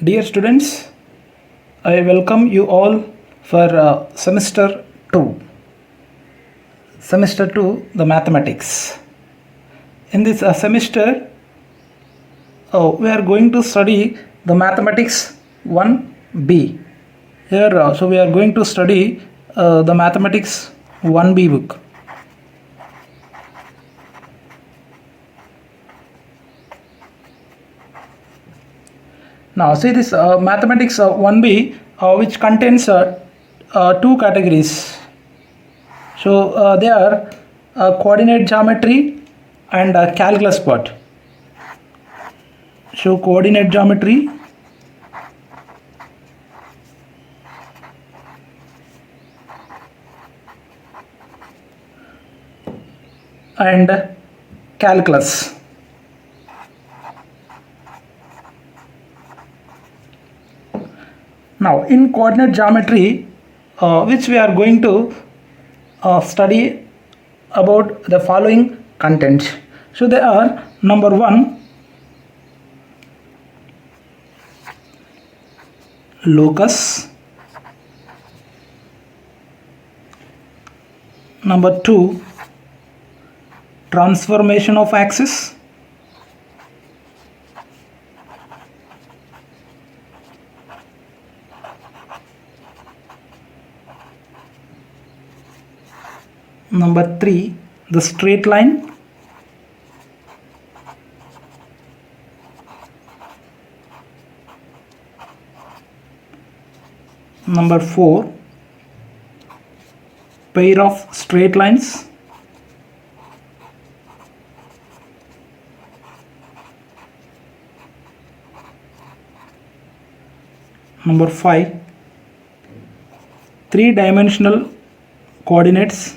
Dear students, I welcome you all for semester 2. Semester 2, the mathematics. In this semester, we are going to study the mathematics 1B. Here, so we are going to study the mathematics 1B book. Now, see this mathematics 1B, which contains two categories. So, they are coordinate geometry and calculus part. So, coordinate geometry and calculus. Now, in coordinate geometry, which we are going to study about the following contents. So, they are number 1, locus, number 2, transformation of axis, number 3, the straight line, number 4, pair of straight lines, number 5, three-dimensional coordinates,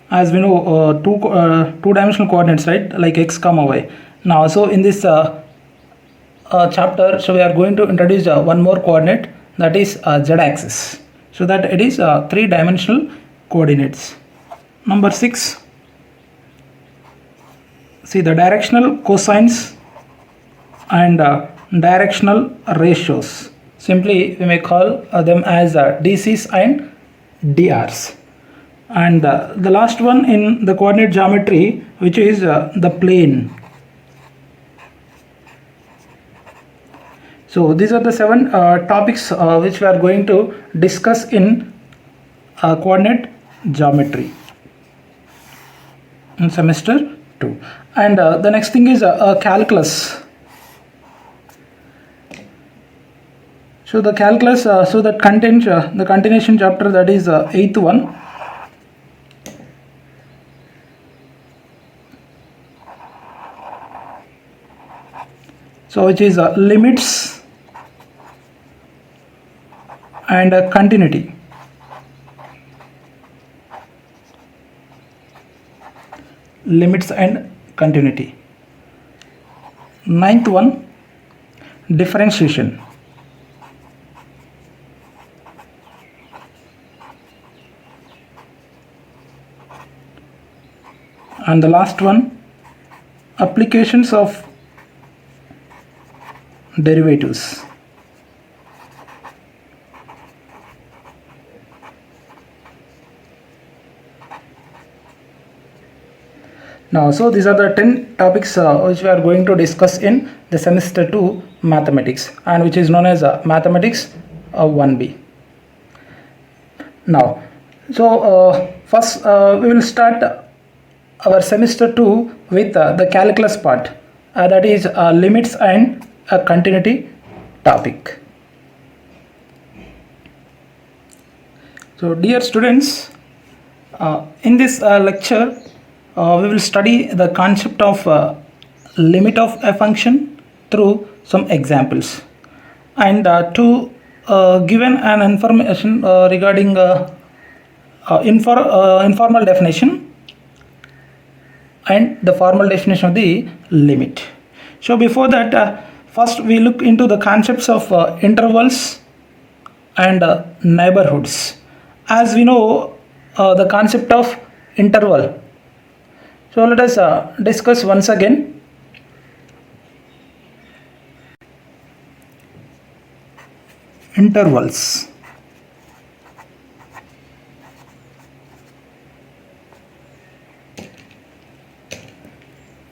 as we know two-dimensional coordinates, right, like x comma y. Now, so in this chapter, so we are going to introduce one more coordinate, that is z-axis, so that it is three-dimensional coordinates. Number 6, see the directional cosines and directional ratios. Simply we may call them as DCs and DRs. And the last one in the coordinate geometry, which is the plane. So these are the 7 topics which we are going to discuss in coordinate geometry in semester 2. And the next thing is calculus. So the calculus, so that contains the continuation chapter, that is 8th one. So which is limits and continuity. Limits and continuity. 9th one, differentiation. And the last one, applications of derivatives. Now, so these are the 10 topics which we are going to discuss in the semester 2 mathematics, and which is known as mathematics 1B. Now, so first we will start our semester 2 with the calculus part, that is limits and continuity topic. So dear students, in this lecture we will study the concept of limit of a function through some examples, and to given an information regarding informal definition and the formal definition of the limit. So before that, first we look into the concepts of intervals and neighborhoods. As we know, the concept of interval, So let us discuss once again. Intervals.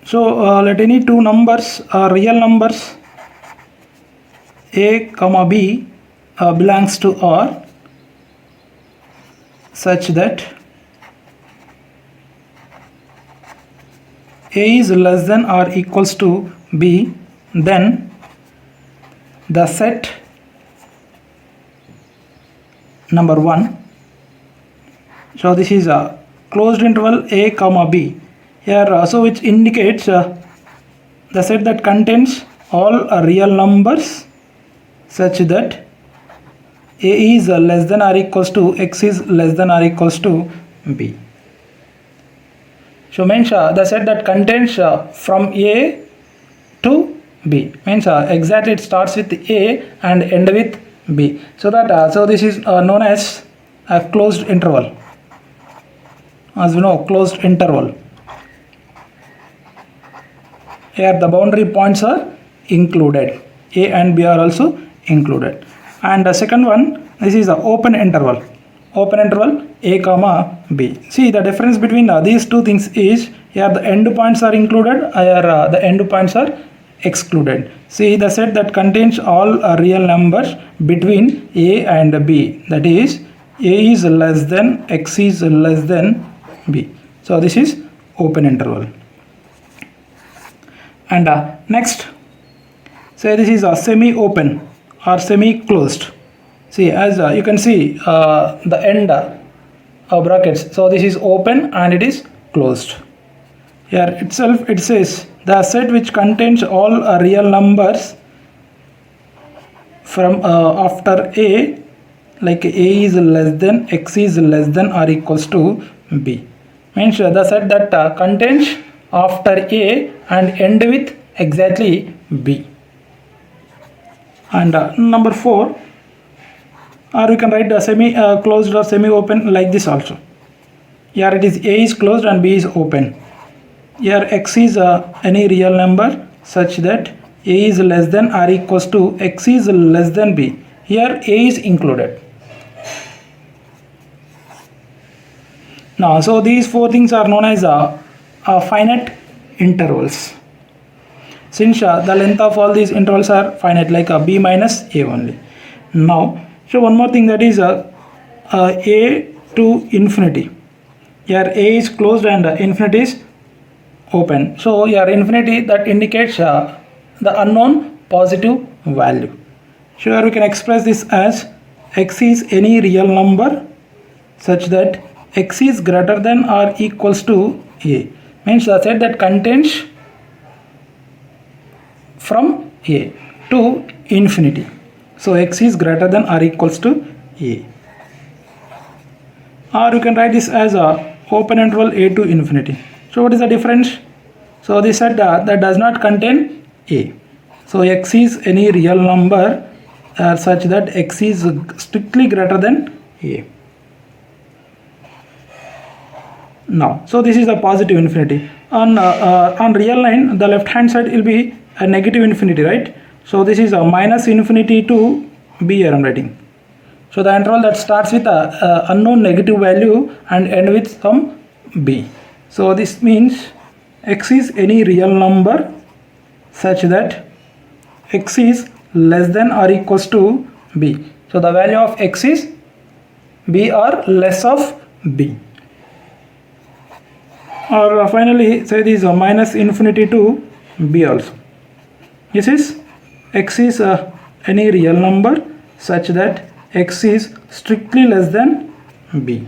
So let any two numbers real numbers a comma b belongs to R such that a is less than or equals to b, then the set number 1. So this is a closed interval a comma b here, so which indicates the set that contains all real numbers such that a is less than or equals to x is less than or equals to b. So means the set that contains from a to b, means exactly it starts with a and end with b. So that so this is known as a closed interval. As we know, closed interval. Here the boundary points are included. A and b are also included. And the second one, this is the open interval. Open interval a comma b. See, the difference between these two things is here the end points are included, here the end points are excluded. See, the set that contains all real numbers between a and b, that is a is less than x is less than b. So this is open interval. And next, say this is a semi-open or semi-closed. See, as you can see the end brackets. So this is open and it is closed. Here itself it says the set which contains all real numbers from after a, like a is less than, x is less than or equals to b. Means the set that contains after a and end with exactly b. And number 4, or we can write the semi closed or semi open like this also. Here it is a is closed and b is open. Here x is any real number such that a is less than or equals to x is less than b. Here a is included. Now, so these 4 things are known as finite intervals. Since the length of all these intervals are finite, like b minus a only. Now, so one more thing, that is a to infinity. Here a is closed and infinity is open. So here infinity, that indicates the unknown positive value. So here we can express this as x is any real number such that x is greater than or equals to a. Means the set that contains from a to infinity. So x is greater than or equals to a. Or you can write this as a open interval a to infinity. So what is the difference? So this set that does not contain a. So x is any real number such that x is strictly greater than a. Now, so this is a positive infinity. On real line, the left hand side will be a negative infinity, right? So this is a minus infinity to b here I am writing. So the interval that starts with a unknown negative value and end with some b. So this means x is any real number such that x is less than or equals to b. So the value of x is b or less of b. Or finally, say this is a minus infinity to b also. This is x is any real number such that x is strictly less than b.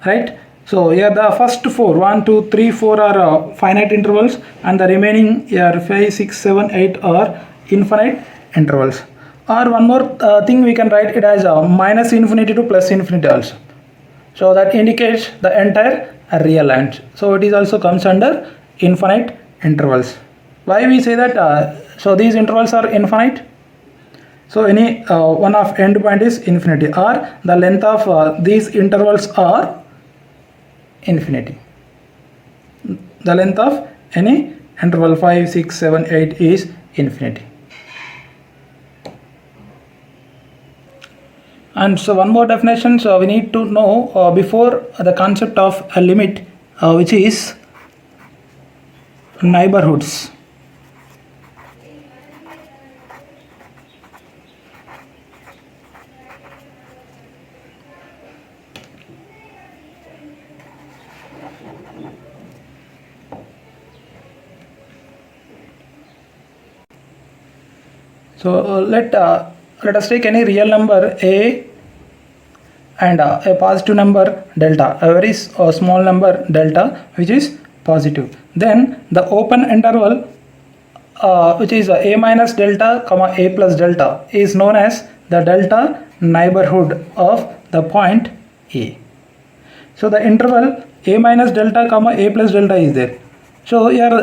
Right? So here the first 4, 1, 2, 3, 4 are finite intervals, and the remaining here 5, 6, 7, 8 are infinite intervals. Or one more thing, we can write it as minus infinity to plus infinity also. So that indicates the entire real lines. So it is also comes under infinite intervals. Why we say that? So these intervals are infinite. So any one of end point is infinity, or the length of these intervals are infinity. the length of any interval 5, 6, 7, 8 is infinity. And so one more definition, so we need to know before the concept of a limit, which is neighborhoods. So let us take any real number a and a positive number delta, a very small number delta which is positive. Then the open interval which is a minus delta comma a plus delta is known as the delta neighborhood of the point A. So the interval a minus delta comma a plus delta is there. So here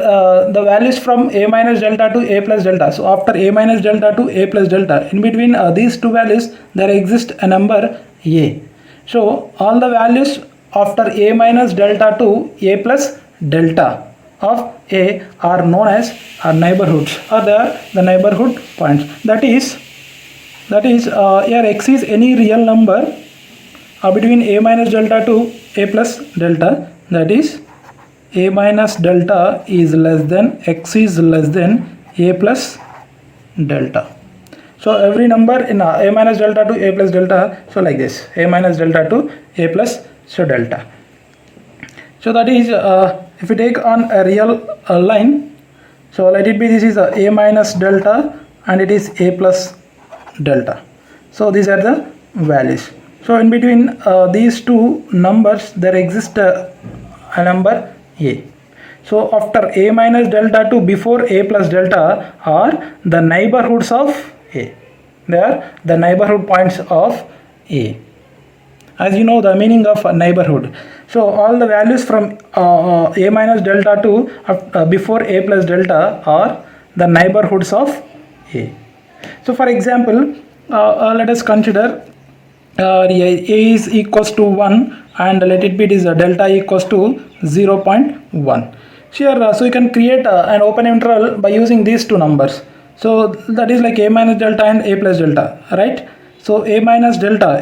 the values from a minus delta to a plus delta. So after a minus delta to a plus delta, in between these two values there exists a number a. So all the values after a minus delta to a plus delta of a are known as neighborhoods, or the neighborhood points. That is here x is any real number between a minus delta to a plus delta, that is a minus delta is less than x is less than a plus delta. So every number in a minus delta to a plus delta, so like this, a minus delta to a plus so delta. So that is if you take on a real line, so let it be this is a minus delta and it is a plus delta. So these are the values. So in between these two numbers there exists a number a. So after a minus delta to before a plus delta are the neighborhoods of a. They are the neighborhood points of a. As you know the meaning of a neighborhood. So all the values from a minus delta to before a plus delta are the neighborhoods of a. So for example, let us consider a is equals to 1 and let it be this delta equals to 0.1. Here so you can create an open interval by using these two numbers. So that is like a minus delta and a plus delta, right? So a minus delta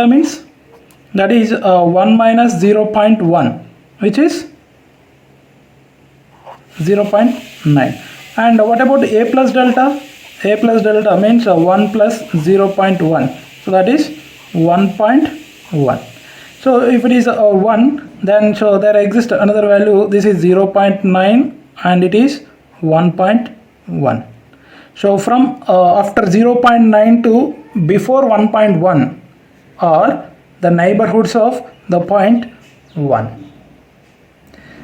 means that is 1 minus 0.1, which is 0.9. And what about a plus delta? A plus delta means 1 plus 0.1, so that is 1.1. So if it is 1, then so there exists another value, this is 0.9 and it is 1.1. So from after 0.9 to before 1.1 are the neighborhoods of the point 1.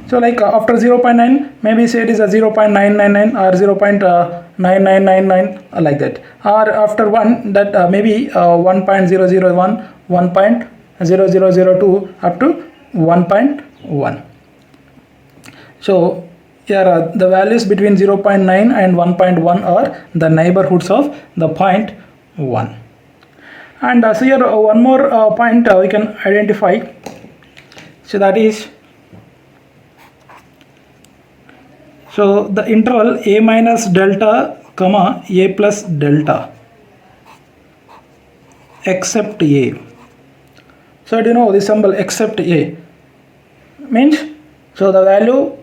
So like after 0.9, maybe say it is a 0.999 or 0.9999 like that, or after 1 that maybe 1.001, 1.0002 up to 1.1. So here the values between 0.9 and 1.1 are the neighborhoods of the point 1. And so here one more point we can identify, so that is, so the interval a minus delta comma a plus delta except a. So do you know this symbol except a means, so the value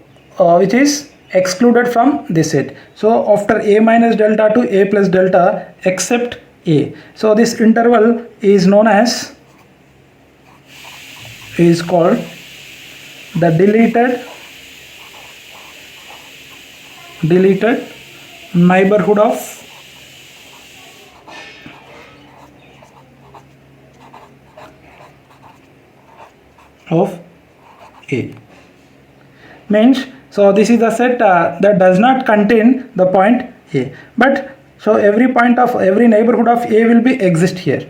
which is excluded from this set. So after a minus delta to a plus delta except a. So this interval is known as, is called the deleted neighborhood of A. Means, so this is the set that does not contain the point A, but so every point of every neighborhood of A will be exist here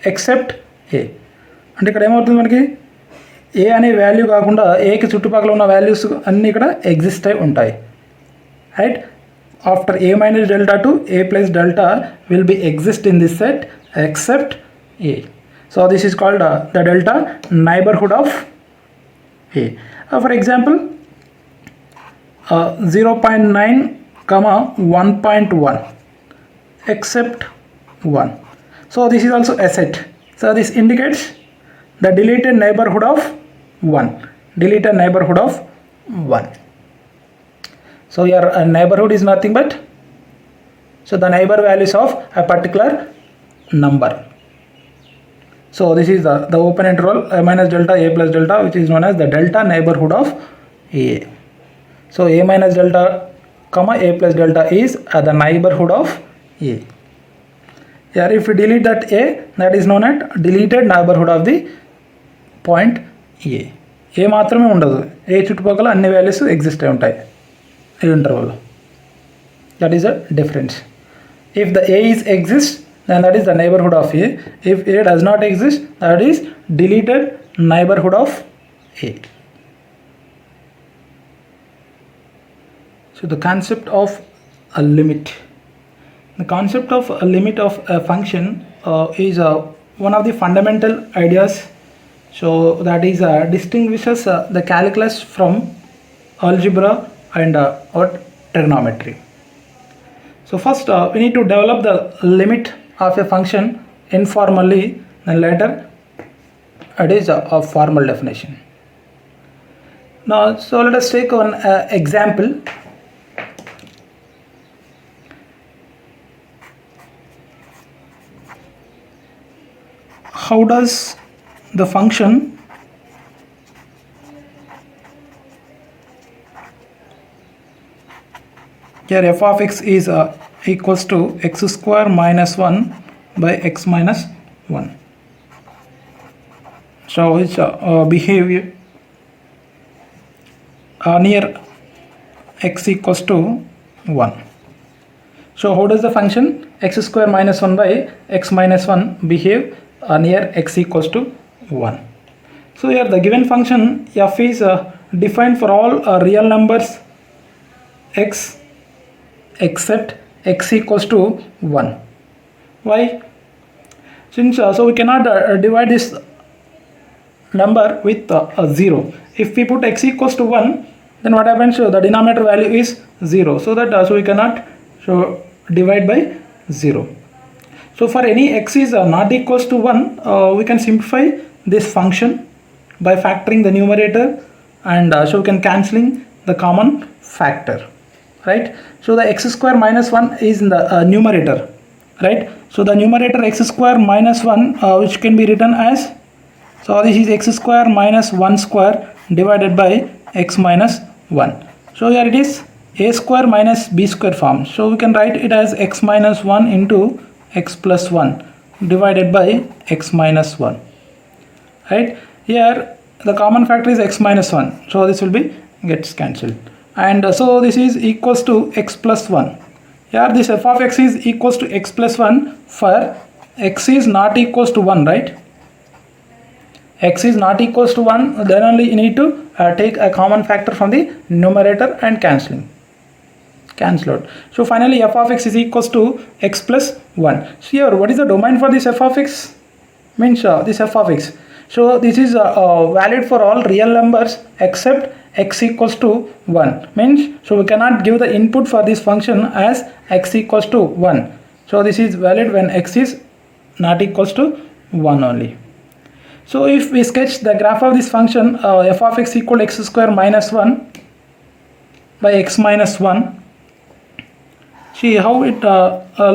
except A. అంటే ఇక్కడ ఏమవుతుంది, మనకి ఏ అనే value కాకుండా ఏకి చుట్టుపక్కల ఉన్న values అన్నీ ఇక్కడ ఎగ్జిస్ట్ అయి ఉంటాయి, right? After A minus delta to A plus delta will be exist in this set except A. So this is called the delta neighbourhood of A. For example, 0.9 comma 1.1 except 1. So this is also a set. So this indicates the deleted neighborhood of 1. Deleted neighborhood of 1. So your neighborhood is nothing but the neighbor values of a particular number. So this is the open interval a minus delta a plus delta, which is known as the delta neighborhood of a. So a minus delta comma a plus delta is the neighborhood of a. Here if we delete that a, that is known as deleted neighborhood of the point a. A మాత్రమే ఉండదు, a చుట్టుపక్కల అన్ని values exist అయి ఉంటాయి ఈ ఇంటర్వల్లో. That is the difference. If the a is exists, then that is the neighborhood of a. If a does not exist, that is deleted neighborhood of a. So the concept of a limit. The concept of a limit of a function is one of the fundamental ideas. So that is distinguishes the calculus from algebra and trigonometry. So first we need to develop the limit of a function informally, then later it is a formal definition. Now so let us take one example. How does the function here f of x is equals to x square minus 1 by x minus 1. So its behavior near x equals to 1. So how does the function x square minus 1 by x minus 1 behave near x equals to 1? So here the given function f is defined for all real numbers x except x equals to 1. Why? Since so we cannot divide this number with 0. If we put x equals to 1, then what happens? The denominator value is 0. So that so we cannot divide by 0. So for any x is not equals to 1, we can simplify this function by factoring the numerator, and so we can cancelling the common factor, right? So the x square minus 1 is in the numerator, right? So the numerator x square minus 1 which can be written as, so this is x square minus 1 square divided by x minus 1. So here it is a square minus b square form. So we can write it as x minus 1 into x plus 1 divided by x minus 1, right? Here the common factor is x minus 1, so this will be gets cancelled, and so this is equals to x plus 1. Here this f of x is equals to x plus 1 for x is not equals to 1, right? X is not equals to 1, then only you need to take a common factor from the numerator and cancel out. So finally f of x is equals to x plus 1. So here what is the domain for this f of x? Means this f of x. So this is valid for all real numbers except x equals to 1. Means so we cannot give the input for this function as x equals to 1. So this is valid when x is not equals to 1 only. So if we sketch the graph of this function f of x equal to x square minus 1 by x minus 1, see how it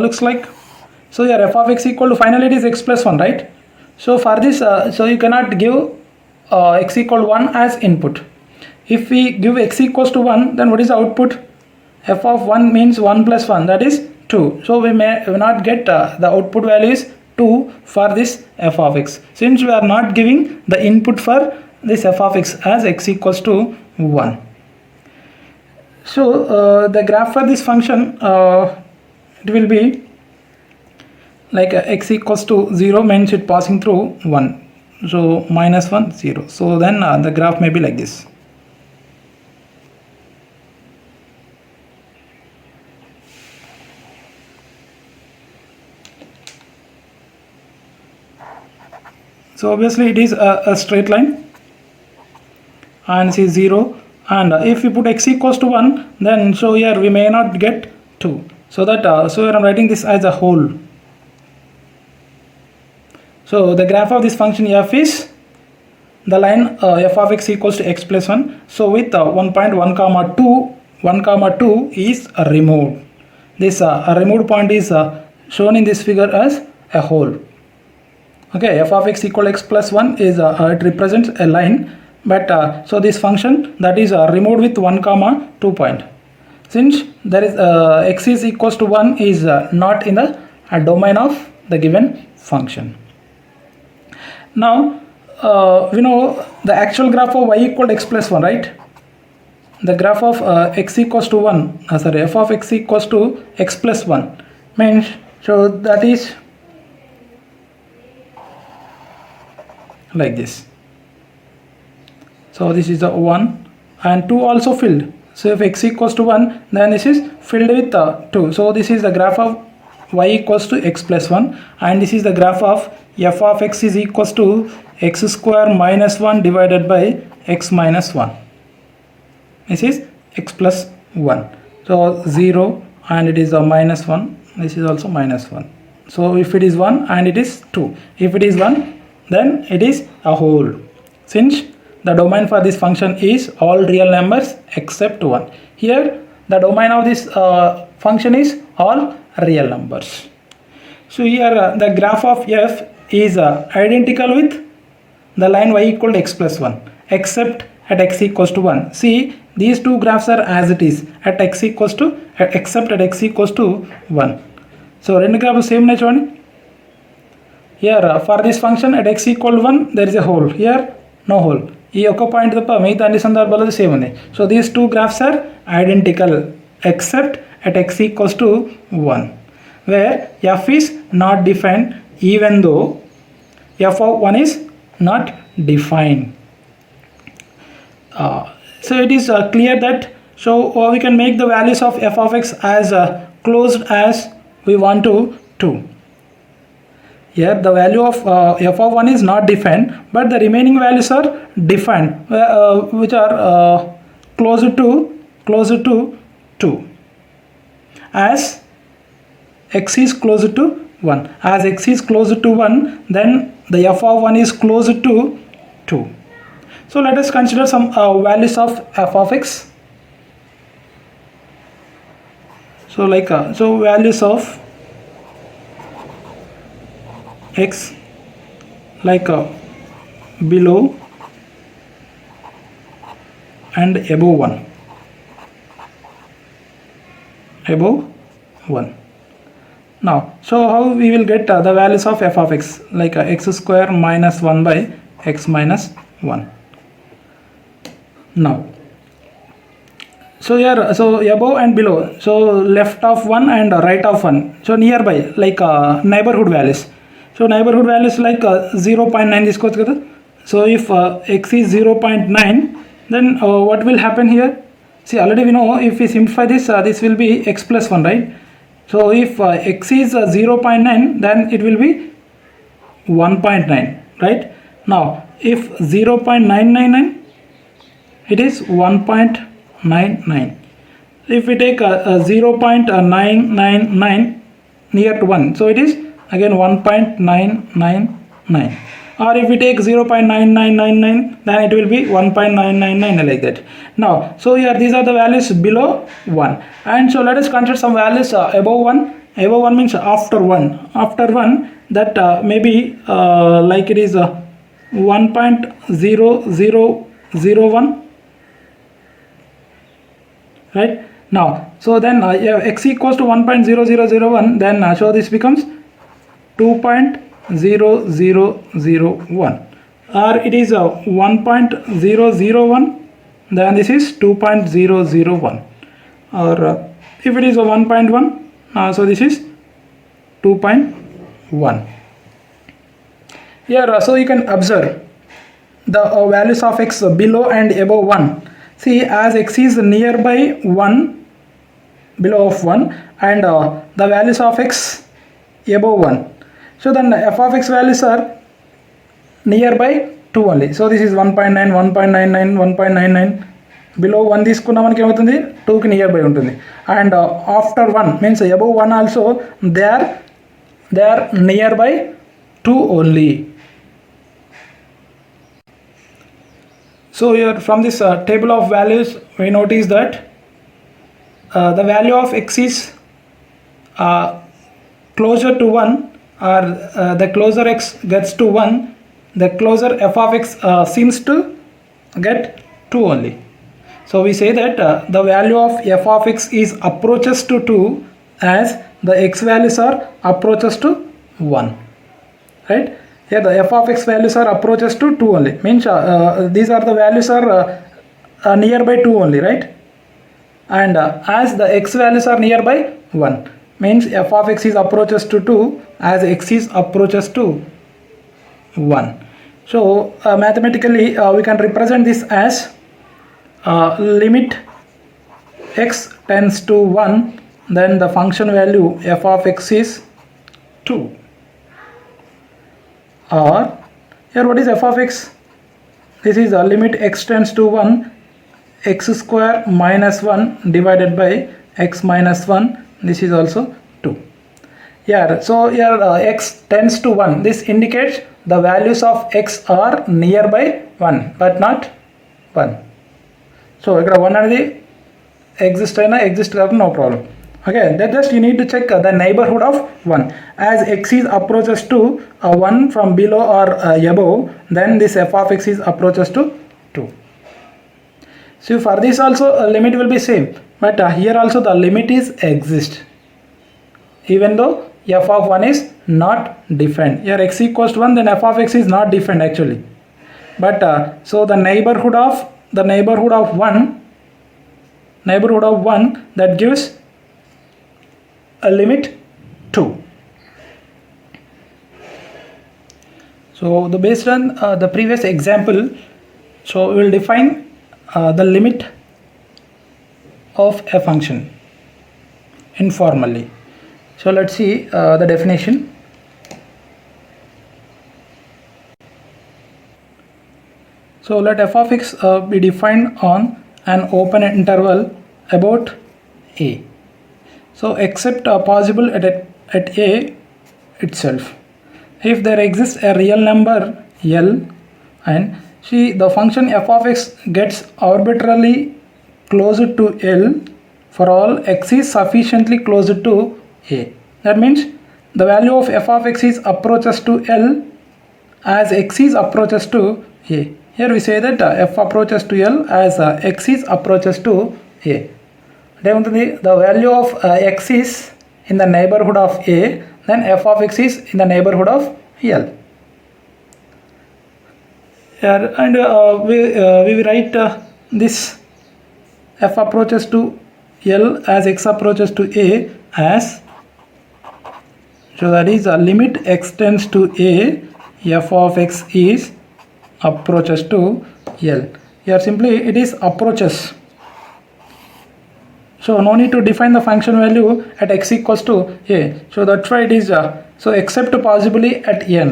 looks like. So here f of x equal to, finally it is x plus 1, right? So for this so you cannot give x equal to 1 as input. If we give x equals to 1, then what is the output? F of 1 means 1 plus 1, that is 2. So we may not get the output value is 2 for this f of x, since we are not giving the input for this f of x as x equals to 1. So the graph for this function it will be like x equals to 0 means it passing through 1, so minus 1 0. So then the graph may be like this. So obviously it is a straight line, and see 0 and if we put x equals to 1, then so here we may not get 2. So that so here I'm writing this as a whole. So the graph of this function f is the line f of x equals to x plus 1. So with 1.1 comma 2, 1 comma 2 is removed. This removed point is shown in this figure as a whole. Okay, f of x equal to x plus 1 is it represents a line, but so this function that is removed with 1 comma 2 point. Since there is x is equals to 1 is not in the domain of the given function. Now we know the actual graph of y equal to x plus 1, right? The graph of x equals to 1, sorry, f of x equals to x plus 1 means, so that is like this. So this is the 1 and 2 also filled. So if x equals to 1, then this is filled with 2. So this is the graph of y equals to x plus 1, and this is the graph of f of x is equals to x square minus 1 divided by x minus 1. This is x plus 1. So 0 and it is a minus 1. This is also minus 1. So if it is 1 and it is 2. If it is 1, then it is a whole. Since the domain for this function is all real numbers except 1. Here the domain of this function is all real numbers. So here the graph of f is identical with the line y equal to x plus 1 except at x equals to 1. See, these two graphs are as it is at x equals to except at x equals to 1. So rendu graphs same ne chudandi. Here for this function at x equal to 1 there is a hole, here no hole. ఈ ఒక్క point తప్ప మిగతా అన్ని సందర్భాల్లో same ఉంది. So these two graphs are identical except at x equals to 1, where f is not defined even though f of 1 is not defined. So it is clear that so we can make the values of f of x as closed as we want to 2. Here the value of f of 1 is not defined, but the remaining values are defined, which are closer to 2. As x is closer to 1. As x is closer to 1, then the f of 1 is closer to 2. So let us consider some values of f of x. So like so values of x like below and above 1. Above 1. Now so how we will get the values of f of x, like x square minus 1 by x minus 1. Now so here so above and below, so left of 1 and right of 1, so nearby like neighborhood values. So neighborhood values like 0.9 తీసుకోవచ్చు కదా. So if x is 0.9, then what will happen here? See, already we know if we simplify this, this will be x plus 1, right? So if x is 0.9, then it will be 1.9, right? Now if 0.999, it is 1.99. If we take 0.999 near to 1, so it is again 1.999. Or if we take 0.9999, then it will be 1.999 like that. Now so here these are the values below 1, and so let us consider some values above 1. Above 1 means after 1. After 1, that maybe like it is 1.0001, right? Now so then x equals to 1.0001, then so this becomes 2.0001, or it is 1.001, then this is 2.001, or if it is a 1.1, so this is 2.1. Here so you can observe the values of x below and above 1. See, as x is nearby 1, below of 1, and the values of x above 1, so then f of x values are nearby 2 only. So this is 1.9, 1.99, 1.99, below 1 తీసుకున్నా మనకి ఏమవుతుంది 2కి near by ఉంటుంది. And after 1 means above 1 also they are near by 2 only. So here from this table of values we notice that the value of x is closer to 1, or the closer x gets to 1, the closer f of x seems to get 2 only. So we say that the value of f of x is approaches to 2 as the x values are approaches to 1, right? Here the f of x values are approaches to 2 only, means these are the values are nearby 2 only, right? And as the x values are nearby 1, means f of x is approaches to 2 as x is approaches to 1. So mathematically we can represent this as limit x tends to 1, then the function value f of x is 2. Or here what is f of x? This is the limit x tends to 1, x square minus 1 divided by x minus 1, this is also 2. Here so here x tends to 1, this indicates the values of x are nearby 1 but not 1. So ఇక్కడ 1 అనేది exist కాకుండా no problem. Okay, that just you need to check the neighborhood of 1. As x is approaches to 1 from below or above, then this f of x is approaches to 2. So for this also limit will be same, but here also the limit is exist, even though f of 1 is not defined. Here x equals to 1, then f of x is not defined actually. But so the neighborhood of 1 that gives a limit 2. So the based on the previous example, so we will define the limit of a function informally. So let's see the definition. So let f of x be defined on an open interval about a. So except possible at a itself, if there exists a real number L and see the function f of x gets arbitrarily closer to L for all x is sufficiently closer to a. That means the value of f of x is approaches to L as x is approaches to a. Here we say that f approaches to L as x is approaches to a. The value of x is in the neighborhood of a, then f of x is in the neighborhood of L. Here and we write this f approaches to L as x approaches to a as, so that is a limit x tends to a, f of x is approaches to L. Here simply it is approaches, so no need to define the function value at x equals to a. So that's why it is so except possibly at n.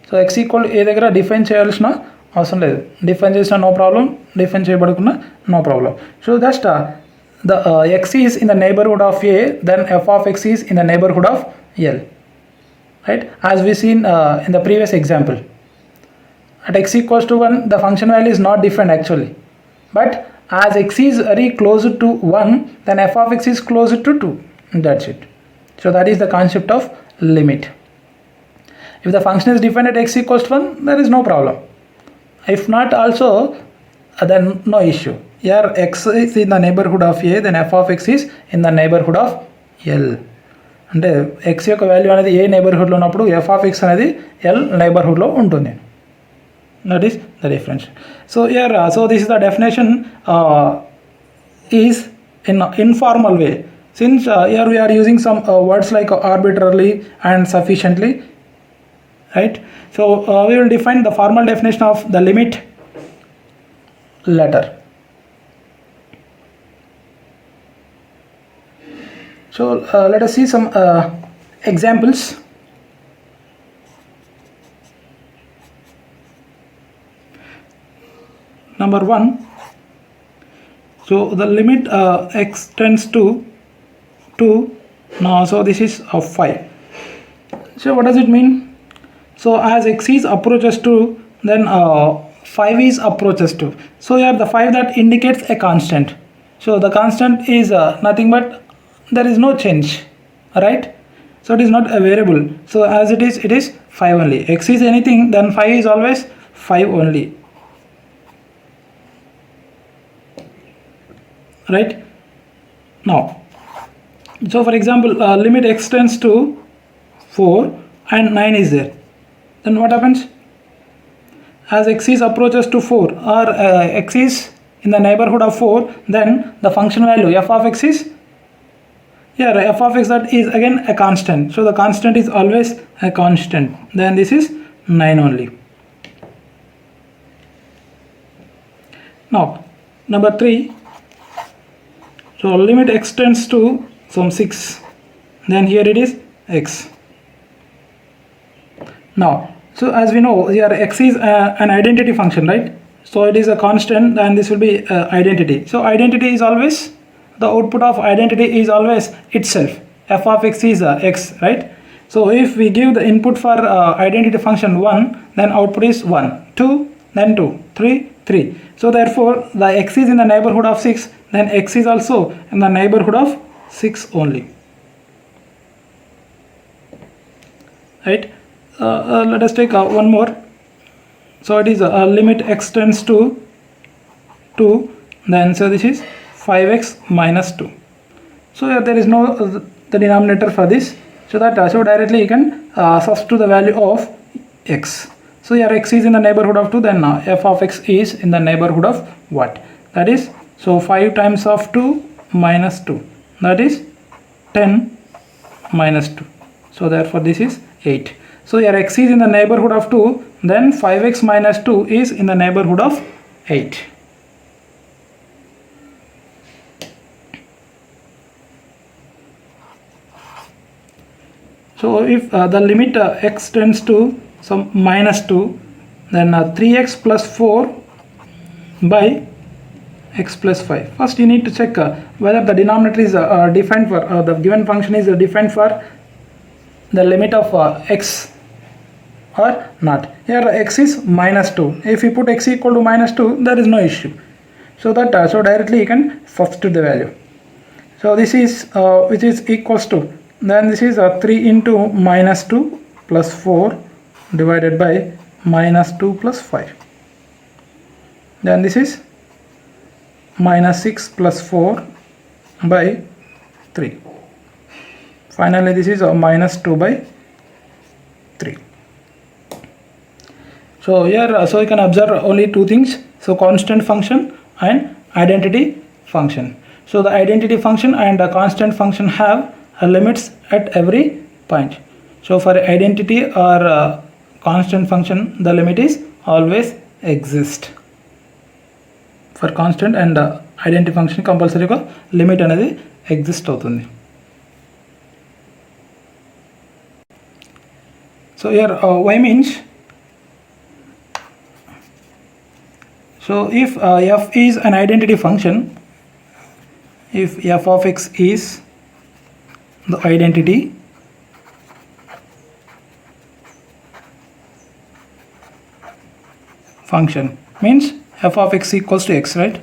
So x equal a దగ్గర define చేయాల్సిన అవసరం లేదు, define చేసిన no problem, define చేయబడుకున్న no problem. So just the x is in the neighborhood of a, then f of x is in the neighborhood of L, right? As we seen in the previous example, at x equals to 1 the function value is not defined actually, but as x is very closer to 1, then f of x is closer to 2, that's it. So that is the concept of limit. If the function is defined at x equals to 1, there is no problem. If not also, then no issue. Here x is in the neighborhood of a, then f of x is in the neighborhood of L. అంటే x యొక్క value అనేది ఏ నైబర్హుడ్లో ఉన్నప్పుడు f of x అనేది L నైబర్హుడ్లో ఉంటుంది. That is the difference. So here so this is the definition is in informal way, since here we are using some words like arbitrarily and sufficiently, right? So we will define the formal definition of the limit later. So let us see some examples. Number 1, So the limit x tends to 2 now, so this is 5. So what does it mean? So as x is approaches to, then 5 is approaches to. So here the 5 that indicates a constant. So the constant is nothing but there is no change, right? So it is not a variable. So as it is 5 only. X is anything, then 5 is always 5 only, right? Now, so for example, limit x tends to 4 and 9 is there. Then what happens? As x is approaches to 4 or x is in the neighborhood of 4, then the function value f of x is, here f of x that is again a constant. So the constant is always a constant. Then this is 9 only. Now, number 3. So limit x tends to some 6. Then here it is x. Now, so as we know, here x is an identity function, right? So it is a constant, and this will be identity. So identity is always, the output of identity is always itself. F of x is x, right? So if we give the input for identity function 1, then output is 1, 2, then 2, 3, 3. So therefore the x is in the neighborhood of 6, then x is also in the neighborhood of 6 only, right? Let us take one more. So it is limit x tends to 2, then so this is 5x minus 2. So here there is no the denominator for this, so that so directly you can substitute the value of x. So here x is in the neighborhood of 2, then f of x is in the neighborhood of what? That is, so 5 times of 2 minus 2, that is 10 minus 2. So therefore this is 8. So here x is in the neighborhood of 2, then 5x minus 2 is in the neighborhood of 8. So if the limit x tends to some minus 2, then 3x plus 4 by x plus 5. First you need to check whether the denominator is defined for the given function is defined for the limit of x or not. Here x is minus 2. If you put x equal to minus 2, there is no issue. So that so directly you can substitute the value. So this is which is equals to, then this is 3 into minus 2 plus 4 divided by minus 2 plus 5. Then this is minus 6 plus 4 by 3. Finally this is minus 2 by 3. So here so you can observe only two things, so constant function and identity function. So the identity function and the constant function have limits at every point. So for identity or constant function, the limit is always exist. For constant and identity function compulsory ga limit anedi exist avutundi. So here y means, so if f is an identity function, if f of x is the identity, function means f of x equals to x, right?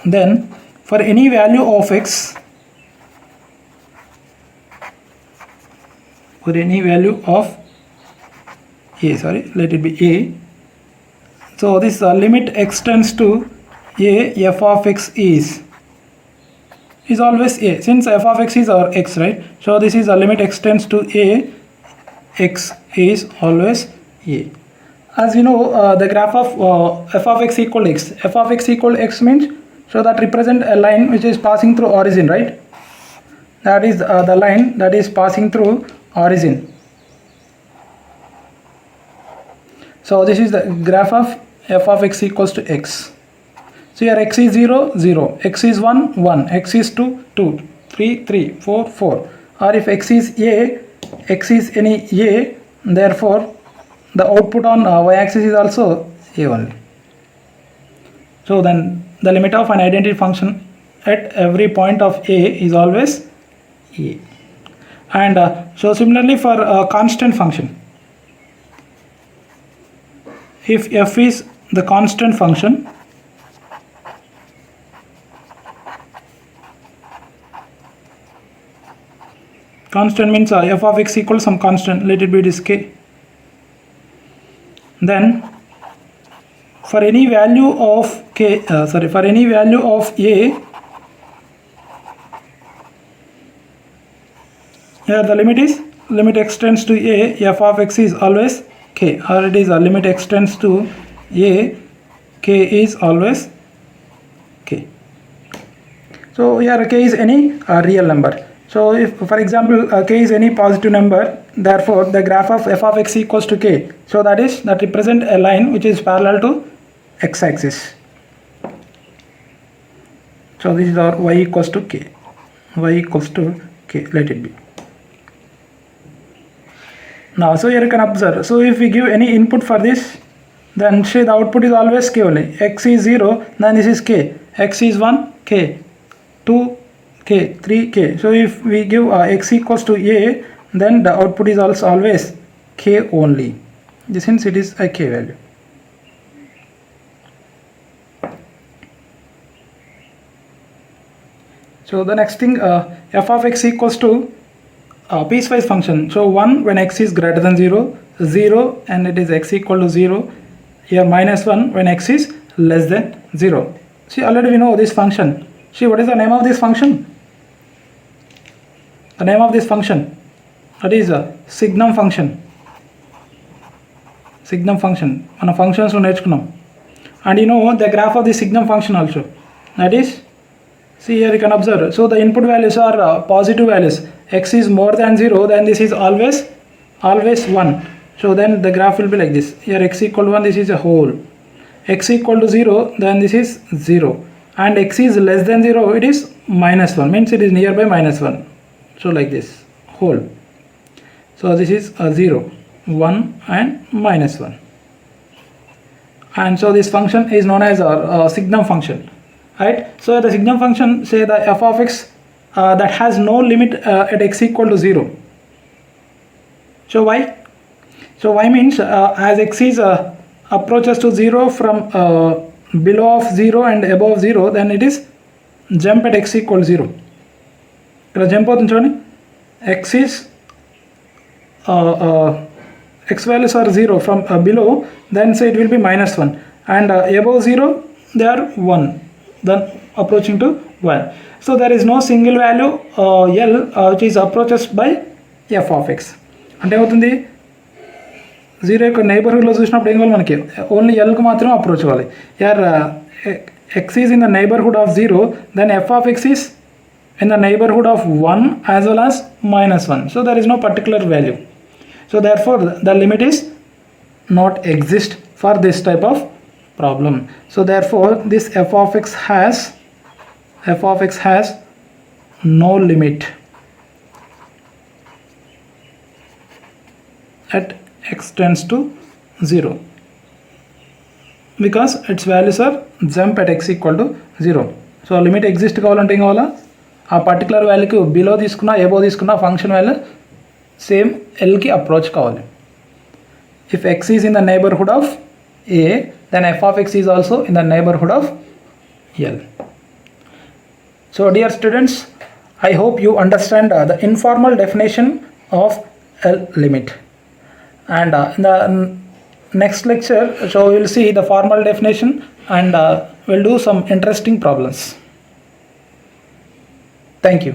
Then for any value of x, for any value of a, sorry, let it be a. So this limit x tends to a, f of x is always a, since f of x is our x, right? So this is a limit x tends to a, x is always a. As you know, the graph of f of x equal x, f of x equal x means, so that represent a line which is passing through origin, right? That is the line that is passing through origin. So this is the graph of f of x equals to x. So here x is 0, 0, x is 1, 1, x is 2, 2, 3, 3, 4, 4. Or if x is a, x is any a, therefore the output on y-axis is also a only. So then the limit of an identity function at every point of a is always a. And so similarly for a constant function, if f is the constant function, constant means f of x equals some constant, let it be this k. Then for any value of for any value of a, here the limit extends to a, f of x is always k, or it is a limit extends to a, k is always k. So here k is any real number. So if for example k is any positive number, therefore the graph of f of x equals to k. So that represent a line which is parallel to x-axis. So this is our y equals to k. Y equals to k. Let it be. Now, so here you can observe. So if we give any input for this, then say the output is always k only. X is 0, then this is k. X is 1, k. 2, k. 3, k. So if we give x equals to a, then the output is also always k only. Since it is a k value. So the next thing, f of x equals to piecewise function. So 1 when x is greater than 0, 0 and it is x equal to 0. Here minus 1 when x is less than 0. See, already we know this function. See, what is the name of this function? The name of this function, that is a signum function. Signum function. On a functions to నేర్చుకున్నాం. And you know the graph of the signum function also. That is, see here you can observe. So the input values are positive values. X is more than 0, then this is always 1. So then the graph will be like this. Here x equal to 1, this is a whole. X equal to 0, then this is 0. And x is less than 0, it is minus 1. Means it is nearby minus 1. So like this, whole. So this is 0, 1 and minus 1. And so this function is known as our signum function. Right? So the signum function, say the f of x that has no limit at x equal to 0. So why? So y means as x is approaches to 0 from below of 0 and above 0, then it is jump at x equal to 0. Jump out x is x values are 0 from below, then say it will be minus 1, and above 0 they are 1, then approaching to 1. So there is no single value L which is approaches by f of x. అంటే ఏమవుతుంది, 0 యొక్క నైబర్హుడ్లో చూసినప్పుడు ఏం కావాలి మనకి, only ఎల్కు మాత్రమే approach అవ్వాలి. యార్ x is in the neighborhood of 0, then f of x is in the neighborhood of 1 as well as minus 1. So there is no particular value. So therefore the limit is not exist for this type of problem. So therefore this f of x has no limit at x tends to 0 because its values are jump at x equal to 0. So limit exist కావాలంటే ఏం కావాలా, ఆ particular వాల్యూకి below తీసుకున్నా above తీసుకున్నా function value same ఎల్కి approach కావాలి. If x is in the neighborhood of a, then f of x is also in the neighborhood of L. So dear students, I hope you understand the informal definition of L limit. And in the next lecture, so we will see the formal definition and we'll do some interesting problems. Thank you.